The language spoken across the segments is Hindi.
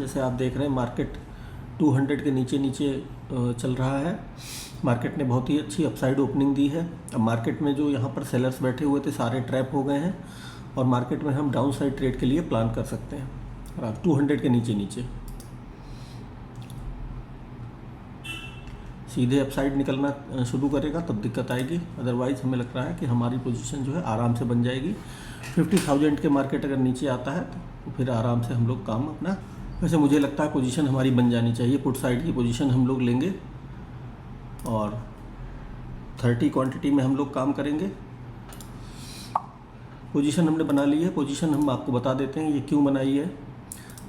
जैसे आप देख रहे हैं मार्केट 200 के नीचे नीचे चल रहा है। मार्केट ने बहुत ही अच्छी अपसाइड ओपनिंग दी है। अब मार्केट में जो यहाँ पर सेलर्स बैठे हुए थे सारे ट्रैप हो गए हैं और मार्केट में हम डाउन साइड ट्रेड के लिए प्लान कर सकते हैं। और आप 200 के नीचे नीचे सीधे अपसाइड निकलना शुरू करेगा तब दिक्कत आएगी, अदरवाइज़ हमें लग रहा है कि हमारी पोजीशन जो है आराम से बन जाएगी। 50,000 के मार्केट अगर नीचे आता है तो फिर आराम से हम लोग काम अपना, वैसे मुझे लगता है पोजीशन हमारी बन जानी चाहिए। पुट साइड की पोजीशन हम लोग लेंगे और 30 क्वांटिटी में हम लोग काम करेंगे। पोजीशन हमने बना ली है। पोजीशन हम आपको बता देते हैं ये क्यों बनाई है।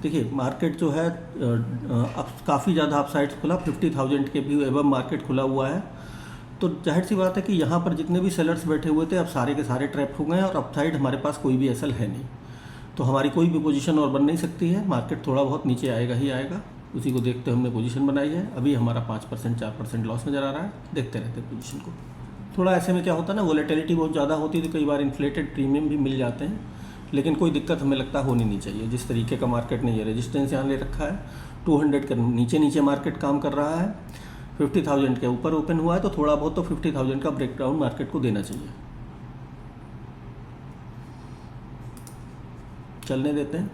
देखिए मार्केट जो है अब काफ़ी ज़्यादा अपसाइड खुला, 50,000 के भी एबव मार्केट खुला हुआ है। तो जाहिर सी बात है कि यहाँ पर जितने भी सेलर्स बैठे हुए थे अब सारे के सारे ट्रैप हो गए हैं और अपसाइड हमारे पास कोई भी एसएल है नहीं, तो हमारी कोई भी पोजीशन और बन नहीं सकती है। मार्केट थोड़ा बहुत नीचे आएगा ही आएगा, उसी को देखते हमने पोजीशन बनाई है। अभी हमारा 5% 4% लॉस नज़र आ रहा है, देखते रहते हैं पोजीशन को। थोड़ा ऐसे में क्या होता है ना, वोलेटिलिटी बहुत ज़्यादा होती है तो कई बार इन्फ्लेटेड प्रीमियम भी मिल जाते हैं, लेकिन कोई दिक्कत हमें लगता होनी नहीं चाहिए। जिस तरीके का मार्केट ने ये रेजिस्टेंस यहाँ ले रखा है, 200 के नीचे नीचे मार्केट काम कर रहा है, 50,000 के ऊपर ओपन हुआ है, तो थोड़ा बहुत तो 50,000 का ब्रेकडाउन मार्केट को देना चाहिए। चलने देते हैं।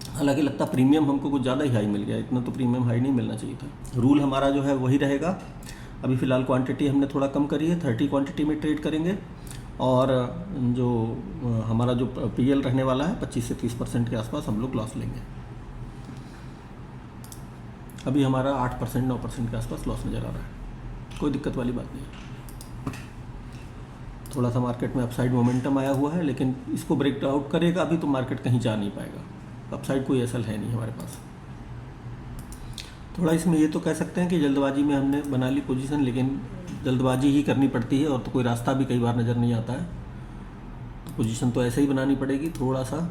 हालांकि लगता प्रीमियम हमको कुछ ज़्यादा ही हाई मिल गया, इतना तो प्रीमियम हाई नहीं मिलना चाहिए था। रूल हमारा जो है वही रहेगा। अभी फ़िलहाल क्वांटिटी हमने थोड़ा कम करी है, 30 क्वांटिटी में ट्रेड करेंगे और जो हमारा जो पीएल रहने वाला है 25 से 30% के आसपास हम लोग लॉस लेंगे। अभी हमारा 8% 9% के आसपास लॉस नज़र आ रहा है, कोई दिक्कत वाली बात नहीं है। थोड़ा सा मार्केट में अपसाइड मोमेंटम आया हुआ है, लेकिन इसको ब्रेक आउट करेगा अभी तो मार्केट कहीं जा नहीं पाएगा। अपसाइड कोई एसएल है नहीं हमारे पास। थोड़ा इसमें ये तो कह सकते हैं कि जल्दबाजी में हमने बना ली पोजीशन, लेकिन जल्दबाजी ही करनी पड़ती है और तो कोई रास्ता भी कई बार नज़र नहीं आता है, तो पोजीशन तो ऐसे ही बनानी पड़ेगी। थोड़ा सा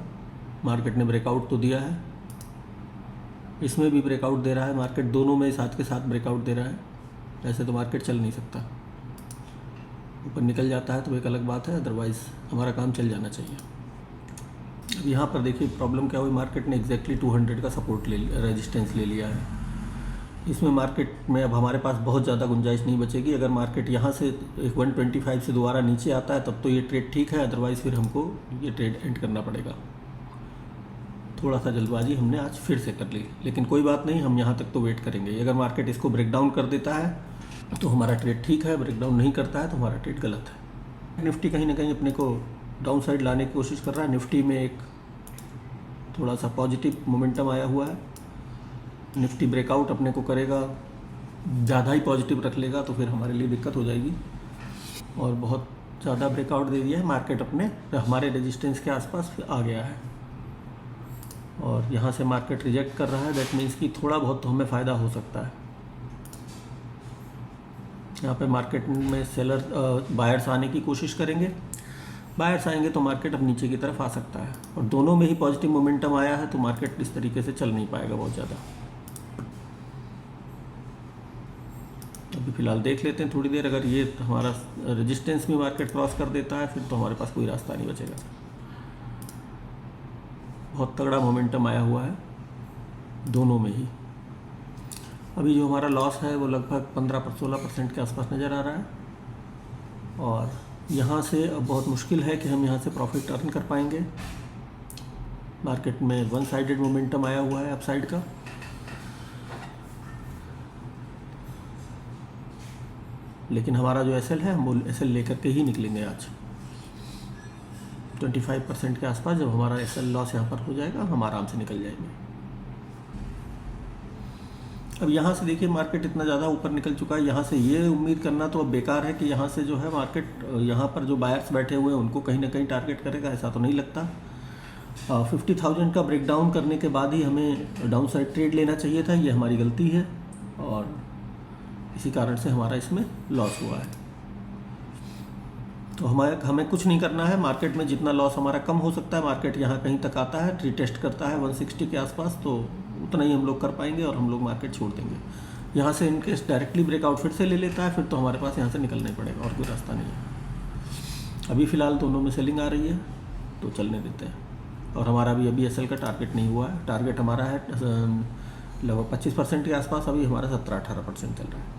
मार्केट ने ब्रेकआउट तो दिया है, इसमें भी ब्रेकआउट दे रहा है मार्केट, दोनों में साथ के साथ ब्रेकआउट दे रहा है। ऐसे तो मार्केट चल नहीं सकता, ऊपर निकल जाता है तो एक अलग बात है, अदरवाइज़ हमारा काम चल जाना चाहिए। अब यहाँ पर देखिए प्रॉब्लम क्या हुई, मार्केट ने एग्जैक्टली 200 का सपोर्ट रेजिस्टेंस ले लिया है। इसमें मार्केट में अब हमारे पास बहुत ज़्यादा गुंजाइश नहीं बचेगी। अगर मार्केट यहाँ से एक 125 से दोबारा नीचे आता है तब तो ये ट्रेड ठीक है, अदरवाइज़ फिर हमको ये ट्रेड एंड करना पड़ेगा। थोड़ा सा जल्दबाजी हमने आज फिर से कर ली, लेकिन कोई बात नहीं, हम यहाँ तक तो वेट करेंगे। अगर मार्केट इसको ब्रेक डाउन कर देता है तो हमारा ट्रेड ठीक है, ब्रेक डाउन नहीं करता है तो हमारा ट्रेड गलत है। निफ्टी कहीं ना कहीं अपने को डाउन साइड लाने की कोशिश कर रहा है। निफ्टी में एक थोड़ा सा पॉजिटिव मोमेंटम आया हुआ है। निफ्टी ब्रेकआउट अपने को करेगा, ज़्यादा ही पॉजिटिव रख लेगा तो फिर हमारे लिए दिक्कत हो जाएगी, और बहुत ज़्यादा ब्रेकआउट दे दिया है। मार्केट अपने हमारे रेजिस्टेंस के आसपास आ गया है और यहाँ से मार्केट रिजेक्ट कर रहा है। दैट मीन्स कि थोड़ा बहुत तो हमें फ़ायदा हो सकता है। यहाँ पे मार्केट में सेलर बायर्स आने की कोशिश करेंगे, बायर्स आएंगे तो मार्केट अब नीचे की तरफ आ सकता है, और दोनों में ही पॉजिटिव मोमेंटम आया है तो मार्केट इस तरीके से चल नहीं पाएगा बहुत ज़्यादा। अभी फ़िलहाल देख लेते हैं थोड़ी देर, अगर ये हमारा रेजिस्टेंस भी मार्केट क्रॉस कर देता है फिर तो हमारे पास कोई रास्ता नहीं बचेगा। बहुत तगड़ा मोमेंटम आया हुआ है दोनों में ही। अभी जो हमारा लॉस है वो लगभग 15-16% के आसपास नज़र आ रहा है, और यहाँ से अब बहुत मुश्किल है कि हम यहाँ से प्रॉफिट अर्न कर पाएंगे। मार्केट में वन साइडेड मोमेंटम आया हुआ है अपसाइड का, लेकिन हमारा जो एसएल है हम वो एसएल लेकर के ही निकलेंगे आज। 25% के आसपास जब हमारा एसएल लॉस यहाँ पर हो जाएगा हम आराम से निकल जाएंगे। अब यहाँ से देखिए मार्केट इतना ज़्यादा ऊपर निकल चुका है, यहाँ से ये उम्मीद करना तो अब बेकार है कि यहाँ से जो है मार्केट यहाँ पर जो बायर्स बैठे हुए हैं उनको कहीं ना कहीं टारगेट करेगा, ऐसा तो नहीं लगता। 50,000 का ब्रेकडाउन करने के बाद ही हमें डाउन साइड ट्रेड लेना चाहिए था, ये हमारी गलती है और इसी कारण से हमारा इसमें लॉस हुआ है। तो हमें कुछ नहीं करना है। मार्केट में जितना लॉस हमारा कम हो सकता है, मार्केट यहाँ कहीं तक आता है, रिटेस्ट करता है 160 के आसपास, तो उतना ही हम लोग कर पाएंगे और हम लोग मार्केट छोड़ देंगे। यहाँ से इनकेस डायरेक्टली ब्रेकआउट फिर से ले लेता है फिर तो हमारे पास यहाँ से निकलना ही पड़ेगा और कोई रास्ता नहीं है। अभी फ़िलहाल दोनों में सेलिंग आ रही है तो चलने देते हैं। और हमारा भी अभी एसएल का टारगेट नहीं हुआ है। टारगेट हमारा है लगभग 25% के आसपास, अभी हमारा 17-18% चल रहा है।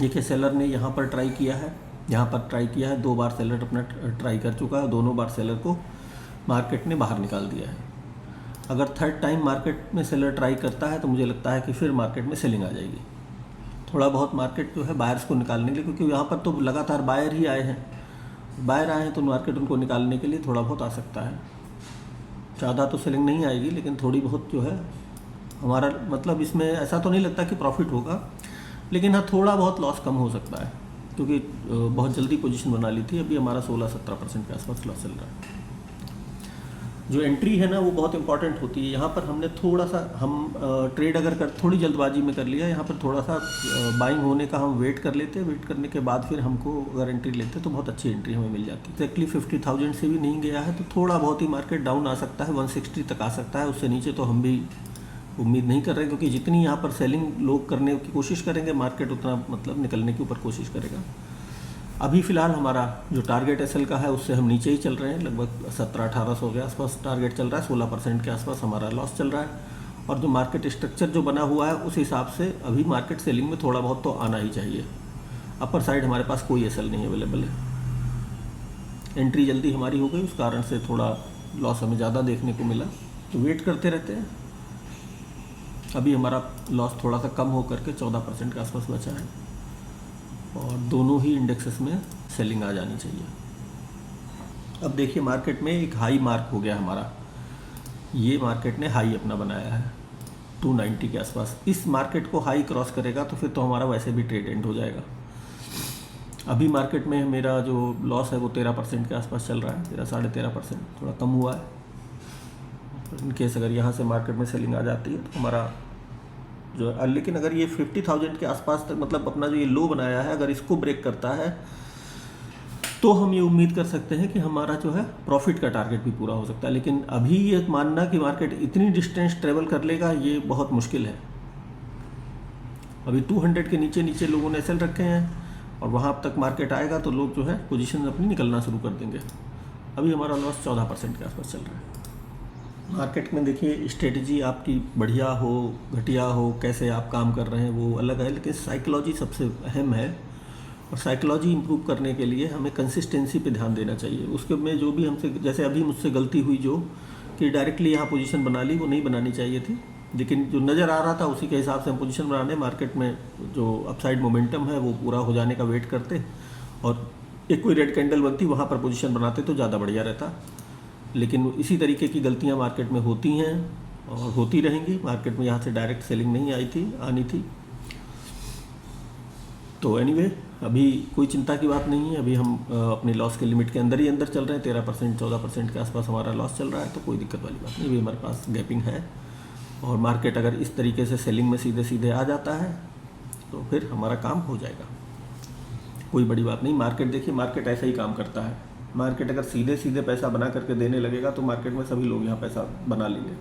देखिए सेलर ने यहाँ पर ट्राई किया है, यहाँ पर ट्राई किया है, 2 बार सेलर अपना ट्राई कर चुका है, दोनों बार सेलर को मार्केट ने बाहर निकाल दिया है। अगर थर्ड टाइम मार्केट में सेलर ट्राई करता है तो मुझे लगता है कि फिर मार्केट में सेलिंग आ जाएगी। थोड़ा बहुत मार्केट जो है बायर्स को निकालने के लिए, क्योंकि यहाँ पर तो लगातार बायर ही आए हैं, बायर आए हैं तो मार्केट उनको निकालने के लिए थोड़ा बहुत आ सकता है। ज़्यादा तो सेलिंग नहीं आएगी, लेकिन थोड़ी बहुत जो है हमारा मतलब इसमें ऐसा तो नहीं लगता कि प्रॉफिट होगा, लेकिन हाँ थोड़ा बहुत लॉस कम हो सकता है, क्योंकि बहुत जल्दी पोजीशन बना ली थी। अभी हमारा 16-17% के आसपास लॉस चल रहा है। जो एंट्री है ना वो बहुत इंपॉर्टेंट होती है। यहाँ पर हमने थोड़ा सा ट्रेड अगर थोड़ी जल्दबाजी में कर लिया, यहाँ पर थोड़ा सा बाइंग होने का हम वेट कर लेते, वेट करने के बाद फिर हमको अगर एंट्री लेते तो बहुत अच्छी एंट्री हमें मिल जाती। एक्चुअली 50,000 से भी नहीं गया है तो थोड़ा बहुत ही मार्केट डाउन आ सकता है, 160 तक आ सकता है। उससे नीचे तो हम भी उम्मीद नहीं कर रहे, क्योंकि जितनी यहाँ पर सेलिंग लोग करने की कोशिश करेंगे मार्केट उतना मतलब निकलने के ऊपर कोशिश करेगा। अभी फ़िलहाल हमारा जो टारगेट एसएल का है उससे हम नीचे ही चल रहे हैं, लगभग 1700-1800 के आसपास टारगेट चल रहा है, 16% के आसपास हमारा लॉस चल रहा है। और जो मार्केट स्ट्रक्चर जो बना हुआ है उस हिसाब से अभी मार्केट सेलिंग में थोड़ा बहुत तो आना ही चाहिए। अपर साइड हमारे पास कोई एसएल नहीं अवेलेबल है, एंट्री जल्दी हमारी हो गई, उस कारण से थोड़ा लॉस हमें ज़्यादा देखने को मिला, तो वेट करते रहते हैं। अभी हमारा लॉस थोड़ा सा कम हो करके 14% के आसपास बचा है, और दोनों ही इंडेक्सेस में सेलिंग आ जानी चाहिए। अब देखिए मार्केट में एक हाई मार्क हो गया हमारा, ये मार्केट ने हाई अपना बनाया है 290 के आसपास। इस मार्केट को हाई क्रॉस करेगा तो फिर तो हमारा वैसे भी ट्रेड एंड हो जाएगा। अभी मार्केट में मेरा जो लॉस है वो 13% के आसपास चल रहा है, 13-13.5%, थोड़ा कम हुआ है। इन केस अगर यहाँ से मार्केट में सेलिंग आ जाती है तो हमारा जो है, लेकिन अगर ये 50,000 के आसपास तक मतलब अपना जो ये लो बनाया है अगर इसको ब्रेक करता है तो हम ये उम्मीद कर सकते हैं कि हमारा जो है प्रॉफिट का टारगेट भी पूरा हो सकता है। लेकिन अभी ये मानना कि मार्केट इतनी डिस्टेंस ट्रेवल कर लेगा ये बहुत मुश्किल है। अभी 200 के नीचे नीचे लोगों ने एसएल रखे हैं, और वहाँ तक मार्केट आएगा तो लोग जो है पोजीशन अपनी निकलना शुरू कर देंगे। अभी हमारा लॉस 14% के आसपास चल रहा है। मार्केट में देखिए स्ट्रेटजी आपकी बढ़िया हो घटिया हो, कैसे आप काम कर रहे हैं वो अलग है, लेकिन साइकोलॉजी सबसे अहम है। और साइकोलॉजी इंप्रूव करने के लिए हमें कंसिस्टेंसी पे ध्यान देना चाहिए। उसके में जो भी हमसे, जैसे अभी मुझसे गलती हुई जो कि डायरेक्टली यहाँ पोजीशन बना ली, वो नहीं बनानी चाहिए थी, लेकिन जो नज़र आ रहा था उसी के हिसाब से हम पोजीशन बनाने, मार्केट में जो अपसाइड मोमेंटम है वो पूरा हो जाने का वेट करते, और एक कोई रेड कैंडल बनती वहाँ पर पोजीशन बनाते तो ज़्यादा बढ़िया रहता। लेकिन इसी तरीके की गलतियाँ मार्केट में होती हैं और होती रहेंगी। मार्केट में यहाँ से डायरेक्ट सेलिंग नहीं आनी थी। तो एनीवे अभी कोई चिंता की बात नहीं है, अभी हम अपने लॉस के लिमिट के अंदर ही अंदर चल रहे हैं। 13% 14% के आसपास हमारा लॉस चल रहा है, तो कोई दिक्कत वाली बात नहीं। अभी हमारे पास गैपिंग है, और मार्केट अगर इस तरीके से सेलिंग में सीधे सीधे आ जाता है तो फिर हमारा काम हो जाएगा, कोई बड़ी बात नहीं। मार्केट देखिए, मार्केट ऐसा ही काम करता है। मार्केट अगर सीधे सीधे पैसा बना करके देने लगेगा तो मार्केट में सभी लोग यहाँ पैसा बना लेंगे।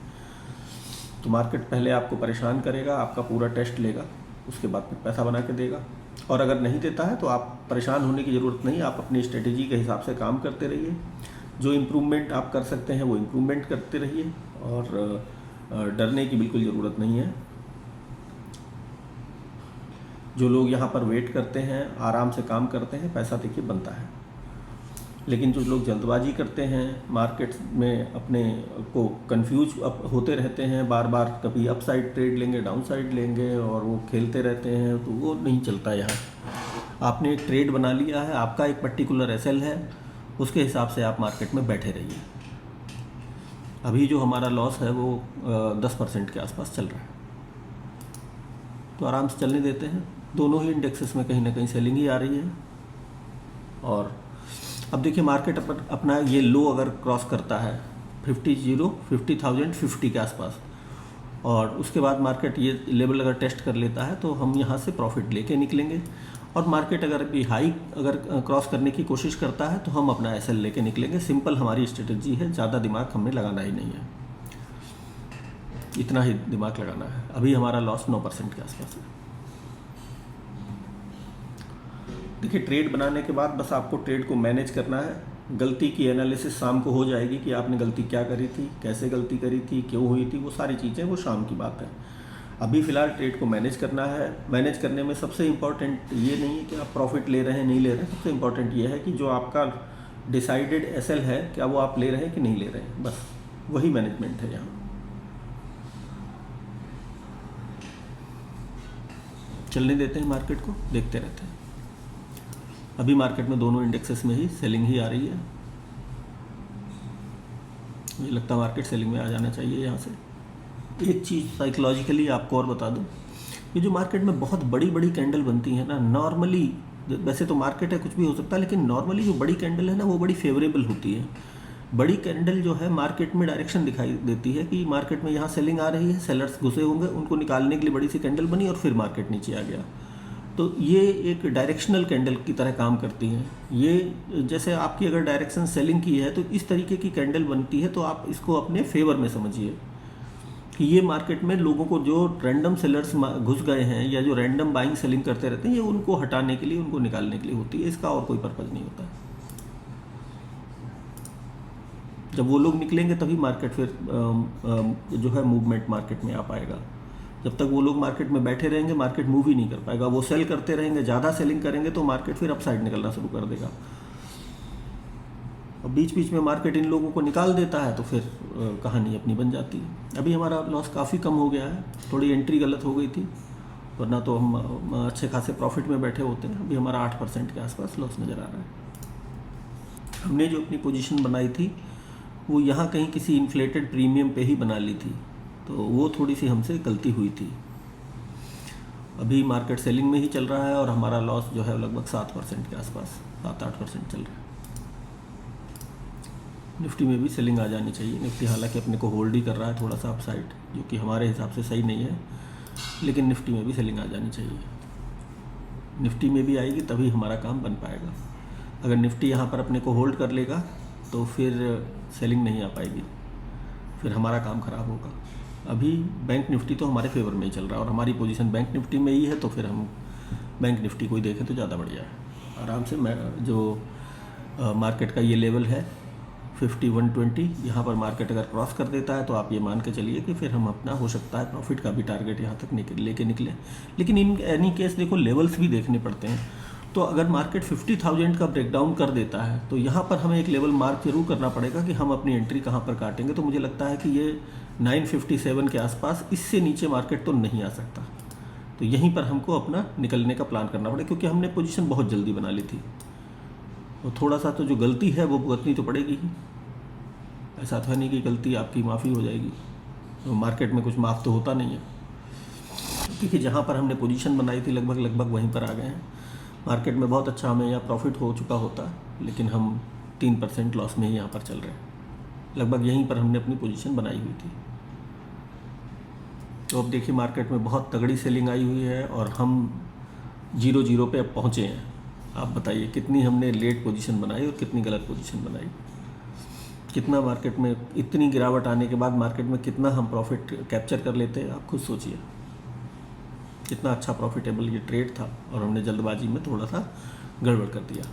तो मार्केट पहले आपको परेशान करेगा, आपका पूरा टेस्ट लेगा, उसके बाद फिर पैसा बना के देगा। और अगर नहीं देता है तो आप परेशान होने की ज़रूरत नहीं, आप अपनी स्ट्रेटेजी के हिसाब से काम करते रहिए। जो इम्प्रूवमेंट आप कर सकते हैं वो इम्प्रूवमेंट करते रहिए, और डरने की बिल्कुल ज़रूरत नहीं है। जो लोग यहाँ पर वेट करते हैं, आराम से काम करते हैं, पैसा देखिए बनता है। लेकिन जो लोग जल्दबाजी करते हैं, मार्केट में अपने को कंफ्यूज होते रहते हैं, बार बार कभी अप साइड ट्रेड लेंगे, डाउन साइड लेंगे, और वो खेलते रहते हैं, तो वो नहीं चलता। यहाँ आपने एक ट्रेड बना लिया है, आपका एक पर्टिकुलर एसएल है, उसके हिसाब से आप मार्केट में बैठे रहिए। अभी जो हमारा लॉस है वो 10% के आसपास चल रहा है, तो आराम से चलने देते हैं। दोनों ही इंडेक्सेस में कहीं ना कहीं सेलिंग ही आ रही है। और अब देखिए मार्केट अपना ये लो अगर क्रॉस करता है 50,050 के आसपास, और उसके बाद मार्केट ये लेवल अगर टेस्ट कर लेता है तो हम यहाँ से प्रॉफिट लेके निकलेंगे। और मार्केट अगर भी हाई अगर क्रॉस करने की कोशिश करता है तो हम अपना एसएल लेके निकलेंगे। सिंपल हमारी स्ट्रेटजी है, ज़्यादा दिमाग हमें लगाना ही नहीं है, इतना ही दिमाग लगाना है। अभी हमारा लॉस 9% के आसपास है। देखिए ट्रेड बनाने के बाद बस आपको ट्रेड को मैनेज करना है, गलती की एनालिसिस शाम को हो जाएगी कि आपने गलती क्या करी थी, कैसे गलती करी थी, क्यों हुई थी, वो सारी चीज़ें वो शाम की बात है। अभी फ़िलहाल ट्रेड को मैनेज करना है। मैनेज करने में सबसे इम्पॉर्टेंट ये नहीं है कि आप प्रॉफिट ले रहे हैं नहीं ले रहे हैं, सबसे इम्पॉर्टेंट ये है कि जो आपका डिसाइडेड एसएल है क्या वो आप ले रहे हैं कि नहीं ले रहे हैं, बस वही मैनेजमेंट है यहाँ। चलने देते हैं मार्केट को, देखते रहते हैं। अभी मार्केट में दोनों इंडेक्सेस में ही सेलिंग ही आ रही है। मुझे लगता है मार्केट सेलिंग में आ जाना चाहिए यहाँ से। एक चीज़ साइकोलॉजिकली आपको और बता दूँ, ये जो मार्केट में बहुत बड़ी बड़ी कैंडल बनती है ना, नॉर्मली, वैसे तो मार्केट है कुछ भी हो सकता है, लेकिन नॉर्मली जो बड़ी कैंडल है ना वो बड़ी फेवरेबल होती है। बड़ी कैंडल जो है मार्केट में डायरेक्शन दिखाई देती है कि मार्केट में यहाँ सेलिंग आ रही है, सेलर्स घुसे होंगे, उनको निकालने के लिए बड़ी सी कैंडल बनी और फिर मार्केट नीचे आ गया। तो ये एक डायरेक्शनल कैंडल की तरह काम करती है। ये जैसे आपकी अगर डायरेक्शन सेलिंग की है तो इस तरीके की कैंडल बनती है, तो आप इसको अपने फेवर में समझिए कि ये मार्केट में लोगों को जो रैंडम सेलर्स घुस गए हैं या जो रैंडम बाइंग सेलिंग करते रहते हैं, ये उनको हटाने के लिए, उनको निकालने के लिए होती है। इसका और कोई पर्पज़ नहीं होता। जब वो लोग निकलेंगे तभी मार्केट फिर जो है मूवमेंट मार्केट में आ पाएगा। जब तक वो लोग मार्केट में बैठे रहेंगे मार्केट मूव ही नहीं कर पाएगा। वो सेल करते रहेंगे, ज़्यादा सेलिंग करेंगे तो मार्केट फिर अपसाइड निकलना शुरू कर देगा। और बीच बीच में मार्केट इन लोगों को निकाल देता है तो फिर कहानी अपनी बन जाती है। अभी हमारा लॉस काफ़ी कम हो गया है, थोड़ी एंट्री गलत हो गई थी, वरना तो हम अच्छे खासे प्रॉफिट में बैठे होते हैं। अभी हमारा 8% के आसपास लॉस नज़र आ रहा है। हमने जो अपनी पोजीशन बनाई थी वो यहाँ कहीं किसी इन्फ्लेटेड प्रीमियम पे ही बना ली थी, तो वो थोड़ी सी हमसे गलती हुई थी। अभी मार्केट सेलिंग में ही चल रहा है और हमारा लॉस जो है लगभग 7% के आसपास, 7-8% चल रहा है। निफ्टी में भी सेलिंग आ जानी चाहिए। निफ्टी हालांकि अपने को होल्ड ही कर रहा है थोड़ा सा अपसाइड, जो कि हमारे हिसाब से सही नहीं है, लेकिन निफ्टी में भी सेलिंग आ जानी चाहिए। निफ्टी में भी आएगी तभी हमारा काम बन पाएगा। अगर निफ्टी यहाँ पर अपने को होल्ड कर लेगा तो फिर सेलिंग नहीं आ पाएगी, फिर हमारा काम ख़राब होगा। अभी बैंक निफ्टी तो हमारे फेवर में ही चल रहा है और हमारी पोजीशन बैंक निफ्टी में ही है, तो फिर हम बैंक निफ्टी को ही देखें तो ज़्यादा बढ़िया है। आराम से जो मार्केट का ये लेवल है 5120, यहाँ पर मार्केट अगर क्रॉस कर देता है तो आप ये मान के चलिए कि फिर हम अपना हो सकता है प्रॉफिट का भी टारगेट यहाँ तक लेके निकले। लेकिन इन एनी केस देखो लेवल्स भी देखने पड़ते हैं। तो अगर मार्केट 50,000 का ब्रेकडाउन कर देता है तो यहाँ पर हमें एक लेवल मार्क जरूर करना पड़ेगा कि हम अपनी एंट्री कहाँ पर काटेंगे। तो मुझे लगता है कि ये 957 के आसपास, इससे नीचे मार्केट तो नहीं आ सकता। तो यहीं पर हमको अपना निकलने का प्लान करना पड़ेगा, क्योंकि हमने पोजीशन बहुत जल्दी बना ली थी। और थोड़ा सा तो जो गलती है वो भुगतनी तो पड़ेगी ही। ऐसा था नहीं कि गलती आपकी माफ़ी हो जाएगी, तो मार्केट में कुछ माफ़ तो होता नहीं है, क्योंकि जहाँ पर हमने पोजीशन बनाई थी लगभग वहीं पर आ गए हैं। मार्केट में बहुत अच्छा हमें यहाँ प्रॉफिट हो चुका होता, लेकिन हम 3% लॉस में ही यहाँ पर चल रहे हैं। लगभग यहीं पर हमने अपनी पोजीशन बनाई हुई थी। तो अब देखिए मार्केट में बहुत तगड़ी सेलिंग आई हुई है और हम 0-0 पे अब पहुँचे हैं। आप बताइए कितनी हमने लेट पोजीशन बनाई और कितनी गलत पोजीशन बनाई। कितना मार्केट में इतनी गिरावट आने के बाद मार्केट में कितना हम प्रॉफिट कैप्चर कर लेते हैं, आप खुद सोचिए। कितना अच्छा प्रॉफिटेबल ये ट्रेड था और हमने जल्दबाजी में थोड़ा सा गड़बड़ कर दिया।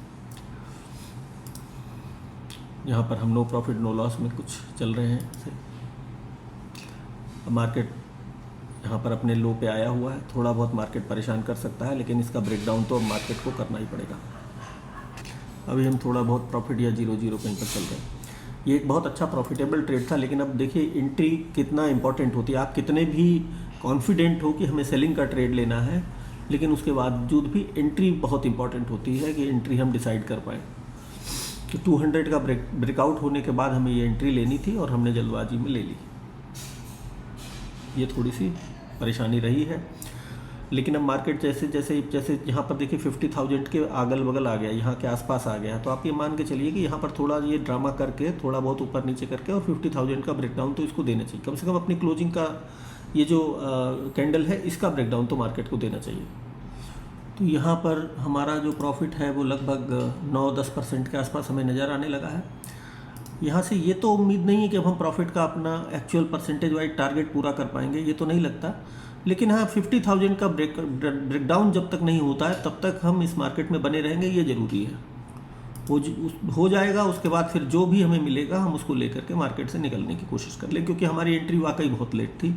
यहाँ पर हम नो प्रॉफिट नो लॉस में कुछ चल रहे हैं। मार्केट यहाँ पर अपने लो पे आया हुआ है, थोड़ा बहुत मार्केट परेशान कर सकता है, लेकिन इसका ब्रेकडाउन तो अब मार्केट को करना ही पड़ेगा। अभी हम थोड़ा बहुत प्रॉफिट या 0-0 कहीं पर चल रहे हैं। ये एक बहुत अच्छा प्रॉफिटेबल ट्रेड था, लेकिन अब देखिए एंट्री कितना इंपॉर्टेंट होती है। आप कितने भी कॉन्फिडेंट हो कि हमें सेलिंग का ट्रेड लेना है, लेकिन उसके बावजूद भी एंट्री बहुत इंपॉर्टेंट होती है कि एंट्री हम डिसाइड कर पाएँ। तो 200 का ब्रेकआउट होने के बाद हमें ये एंट्री लेनी थी और हमने जल्दबाजी में ले ली। ये थोड़ी सी परेशानी रही है, लेकिन अब मार्केट जैसे यहाँ पर देखिए 50,000 के अगल बगल आ गया, यहाँ के आसपास आ गया, तो आप ये मान के चलिए कि यहाँ पर थोड़ा ये ड्रामा करके थोड़ा बहुत ऊपर नीचे करके और 50,000 का ब्रेकडाउन तो इसको देना चाहिए। कम से कम अपनी क्लोजिंग का ये जो कैंडल है इसका ब्रेकडाउन तो मार्केट को देना चाहिए। तो यहाँ पर हमारा जो प्रॉफिट है वो लगभग 9-10% के आसपास हमें नज़र आने लगा है। यहाँ से ये तो उम्मीद नहीं है कि अब हम प्रॉफिट का अपना एक्चुअल परसेंटेज वाइज टारगेट पूरा कर पाएंगे, ये तो नहीं लगता। लेकिन हाँ 50,000 का ब्रेकडाउन जब तक नहीं होता है तब तक हम इस मार्केट में बने रहेंगे, ये ज़रूरी है। हो जाएगा, उसके बाद फिर जो भी हमें मिलेगा हम उसको लेकर के मार्केट से निकलने की कोशिश कर लें, क्योंकि हमारी एंट्री वाकई बहुत लेट थी।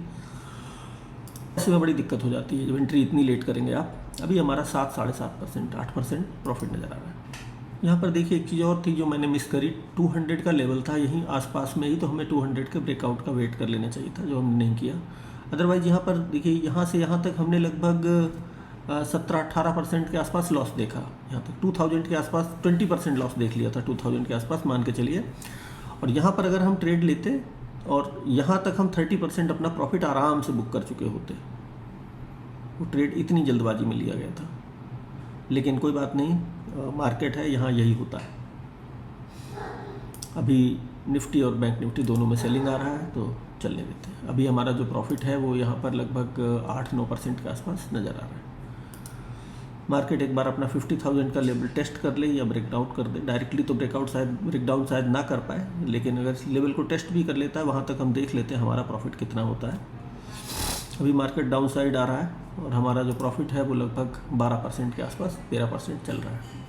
ऐसे में बड़ी दिक्कत हो जाती है जब एंट्री इतनी लेट करेंगे आप। अभी हमारा 7-7.5%, 8% प्रॉफिट नज़र आ रहा है। यहाँ पर देखिए एक चीज़ और थी जो मैंने मिस करी, 200 का लेवल था यहीं आसपास में ही, तो हमें 200 के ब्रेकआउट का वेट कर लेना चाहिए था, जो हमने नहीं किया। अदरवाइज़ यहाँ पर देखिए यहाँ से यहाँ तक हमने लगभग 17-18% के आसपास लॉस देखा। यहाँ तक 2000 के आसपास 20% लॉस देख लिया था, 2000 के आसपास मान के चलिए। और यहाँ पर अगर हम ट्रेड लेते और यहाँ तक हम 30% अपना प्रॉफिट आराम से बुक कर चुके होते। वो ट्रेड इतनी जल्दबाजी में लिया गया था, लेकिन कोई बात नहीं, मार्केट है, यहाँ यही होता है। अभी निफ्टी और बैंक निफ्टी दोनों में सेलिंग आ रहा है, तो चलने देते हैं। अभी हमारा जो प्रॉफिट है वो यहाँ पर लगभग 8-9% के आसपास नज़र आ रहा है। मार्केट एक बार अपना 50,000 का लेवल टेस्ट कर ले या ब्रेकआउट कर दे। डायरेक्टली तो ब्रेकडाउन शायद ना कर पाए, लेकिन अगर लेवल को टेस्ट भी कर लेता है, वहाँ तक हम देख लेते हैं हमारा प्रॉफिट कितना होता है। अभी मार्केट डाउन साइड आ रहा है और हमारा जो प्रॉफिट है वो लगभग 12% के आसपास, 13% चल रहा है।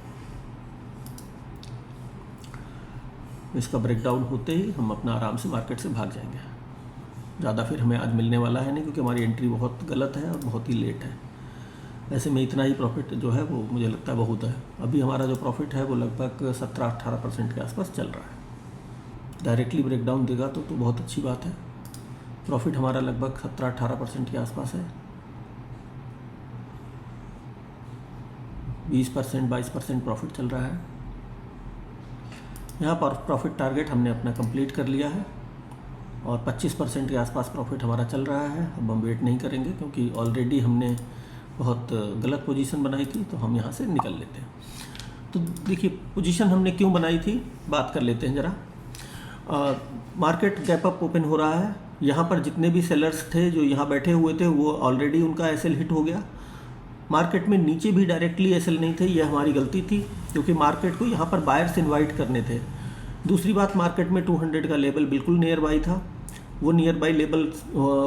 इसका ब्रेकडाउन होते ही हम अपना आराम से मार्केट से भाग जाएंगे। ज़्यादा फिर हमें आज मिलने वाला है नहीं, क्योंकि हमारी एंट्री बहुत गलत है और बहुत ही लेट है। ऐसे में इतना ही प्रॉफिट जो है वो मुझे लगता है बहुत है। अभी हमारा जो प्रॉफिट है वो लगभग 17-18% के आसपास चल रहा है। डायरेक्टली ब्रेकडाउन देगा तो बहुत अच्छी बात है। प्रॉफिट हमारा लगभग 17-18% के आसपास है। 20%, 22% प्रॉफिट चल रहा है। यहाँ पर प्रॉफिट टारगेट हमने अपना कंप्लीट कर लिया है और 25% के आसपास प्रॉफिट हमारा चल रहा है। अब हम वेट नहीं करेंगे, क्योंकि ऑलरेडी हमने बहुत गलत पोजीशन बनाई थी, तो हम यहाँ से निकल लेते हैं। तो देखिए पोजीशन हमने क्यों बनाई थी, बात कर लेते हैं ज़रा। मार्केट गैप अप ओपन हो रहा है। यहाँ पर जितने भी सेलर्स थे जो यहाँ बैठे हुए थे, वो ऑलरेडी उनका एसएल हिट हो गया। मार्केट में नीचे भी डायरेक्टली एसएल नहीं थे, यह हमारी गलती थी, क्योंकि मार्केट को यहाँ पर बायर्स इनवाइट करने थे। दूसरी बात, मार्केट में 200 का लेवल बिल्कुल नियर बाई था। वो नियर बाई लेवल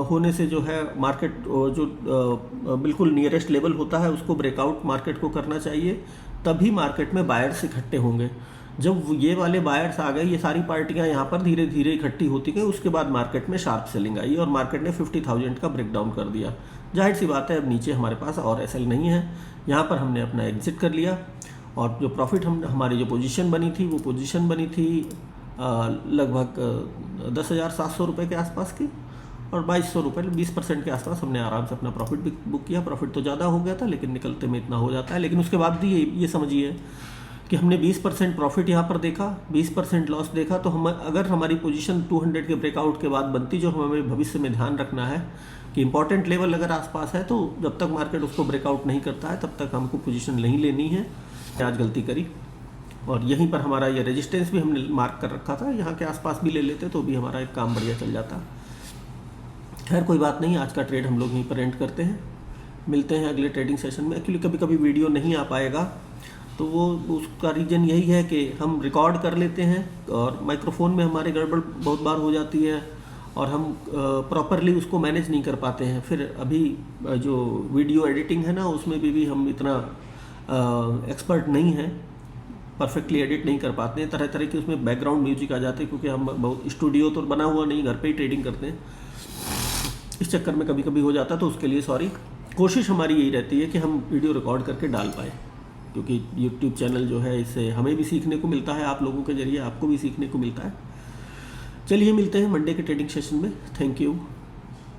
होने से जो है मार्केट जो बिल्कुल नियरेस्ट लेवल होता है उसको ब्रेकआउट मार्केट को करना चाहिए, तभी मार्केट में बायर्स इकट्ठे होंगे। जब ये वाले बायर्स आ गए, ये सारी पार्टियां यहाँ पर धीरे धीरे इकट्ठी होती गई, उसके बाद मार्केट में शार्प सेलिंग आई और मार्केट ने 50,000 का ब्रेकडाउन कर दिया। जाहिर सी बात है, अब नीचे हमारे पास और एसएल नहीं है। यहाँ पर हमने अपना एग्जिट कर लिया और जो प्रॉफिट हमारी जो पोजीशन बनी थी, वो पोजीशन बनी थी लगभग 10,700 रुपये के आसपास की, और 2,200 रुपये, 20% के आसपास हमने आराम से अपना प्रॉफिट भी बुक किया। प्रॉफिट तो ज़्यादा हो गया था, लेकिन निकलते में इतना हो जाता है। लेकिन उसके बाद भी ये समझिए कि हमने 20% प्रॉफिट यहाँ पर देखा, 20% लॉस देखा। तो हम अगर हमारी पोजीशन 200 के ब्रेकआउट के बाद बनती, जो हमें भविष्य में ध्यान रखना है कि इंपॉर्टेंट लेवल अगर आसपास है, तो जब तक मार्केट उसको ब्रेकआउट नहीं करता है तब तक हमको पोजीशन नहीं लेनी है। आज गलती करी और यहीं पर हमारा ये रेजिस्टेंस भी हमने मार्क कर रखा था, यहाँ के आसपास भी ले लेते तो भी हमारा एक काम बढ़िया चल जाता। खैर कोई बात नहीं, आज का ट्रेड हम लोग यहीं पर एंड करते हैं। मिलते हैं अगले ट्रेडिंग सेशन में। एक्चुअली कभी कभी वीडियो नहीं आ पाएगा, तो वो उसका रीज़न यही है कि हम रिकॉर्ड कर लेते हैं और माइक्रोफोन में हमारे गड़बड़ बहुत बार हो जाती है और हम प्रॉपरली उसको मैनेज नहीं कर पाते हैं। फिर अभी जो वीडियो एडिटिंग है ना, उसमें भी हम इतना एक्सपर्ट नहीं हैं, परफेक्टली एडिट नहीं कर पाते हैं। तरह तरह की उसमें बैकग्राउंड म्यूजिक आ जाते हैं, क्योंकि हम बहुत स्टूडियो तो बना हुआ नहीं, घर पे ही ट्रेडिंग करते हैं। इस चक्कर में कभी कभी हो जाता है, तो उसके लिए सॉरी। कोशिश हमारी यही रहती है कि हम वीडियो रिकॉर्ड करके डाल पाएँ, क्योंकि यूट्यूब चैनल जो है, इससे हमें भी सीखने को मिलता है, आप लोगों के जरिए आपको भी सीखने को मिलता है। चलिए मिलते हैं मंडे के ट्रेडिंग सेशन में। Thank you.